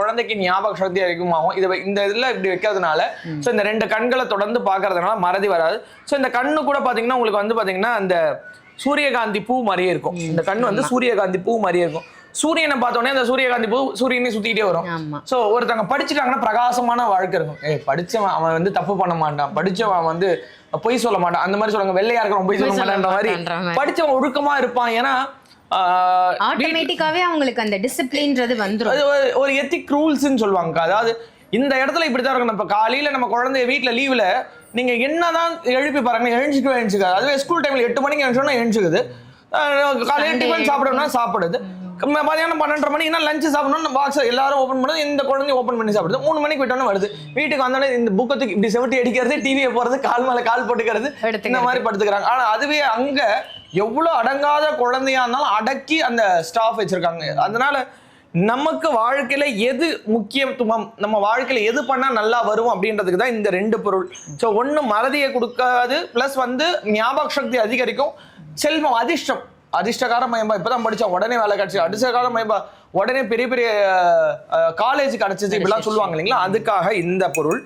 குழந்தைக்கு ஞாபக சக்தி அதிகமாகும். இந்த இதுல இப்படி வைக்கிறதுனால ஸோ இந்த 2 கண்களை தொடர்ந்து பார்க்கறதுனால மறதி வராது. ஸோ இந்த கண்ணு கூட பாத்தீங்கன்னா உங்களுக்கு வந்து பாத்தீங்கன்னா அந்த சூரியகாந்தி பூ மாதிரியே இருக்கும். இந்த கண்ணு வந்து சூரியகாந்தி பூ மாதிரியே இருக்கும். சூரியனை பார்த்தோன்னே அந்த சூரியகாந்தி பூ சூரியனே சுத்திக்கிட்டே வரும். ஸோ ஒருத்தவங்க படிச்சுட்டாங்கன்னா பிரகாசமான வாழ்க்கை இருக்கும். படிச்சவன் அவன் வந்து தப்பு பண்ண மாட்டான், படிச்சவன் வந்து பொய் சொல்ல மாட்டான், அந்த மாதிரி சொல்லுவாங்க. வெள்ளையா இருக்கிறவன் பொய் சொல்ல மாட்டான்ற மாதிரி படிச்சவன் ஒழுக்கமா இருப்பான். ஏன்னா ஆட்டோமேட்டிக்காவே அவங்களுக்கு அந்த டிசிப்ளின்றது வந்துரும். ஒரு எத்திக் ரூல்ஸ்ன்னு சொல்லுவாங்க. அதாவது இந்த இடத்துல இப்படித்தான் இருக்கணும். இப்ப காலையில நம்ம குழந்தைய வீட்டுல லீவ்ல நீங்க என்னதான் எழுப்பி பாருங்க, எழுஞ்சிக்காது. அதுவே ஸ்கூல் டைம்ல 8 மணிக்கு எழுந்தோம்னா எழுஞ்சுக்குது. காலையில டிஃபன் சாப்பிடணும்னா சாப்பிடுது. மதியானம் 12:30 மணிக்கு லஞ்ச் சாப்பிடணும், பாக்ஸ் எல்லாரும் ஓப்பன் பண்ணுது, இந்த குழந்தையும் ஓப்பன் பண்ணி சாப்பிடுது. 3 மணிக்கு விட்டோன்னு வருது. வீட்டுக்கு வந்தோடனே இந்த புக்கத்துக்கு இப்படி செவட்டி அடிக்கிறது, டிவியை போறது, கால் மேல கால் போட்டுக்கிறது, இந்த மாதிரி படுத்துக்கிறாங்க. ஆனா அதுவே அங்க எவ்வளவு அடங்காத குழந்தையா இருந்தாலும் அடக்கி அந்த ஸ்டாஃப் வச்சிருக்காங்க. அதனால நமக்கு வாழ்க்கையில எது முக்கியத்துவம், நம்ம வாழ்க்கையில எது பண்ணா நல்லா வரும் அப்படின்றதுக்கு தான் இந்த 2 பொருள். ஸோ ஒண்ணு மறதியை கொடுக்காது, பிளஸ் வந்து ஞாபக சக்தி அதிகரிக்கும். செல்வம், அதிர்ஷ்டம், அதிர்ஷ்டகார மயம்பா இப்பதான் படிச்சா உடனே வேலை கிடைச்சு, அதிர்ஷ்டகார மயம்பா உடனே பெரிய பெரிய காலேஜ் கிடைச்சிச்சு, இப்படிலாம் சொல்லுவாங்க இல்லைங்களா. அதுக்காக இந்த பொருள்.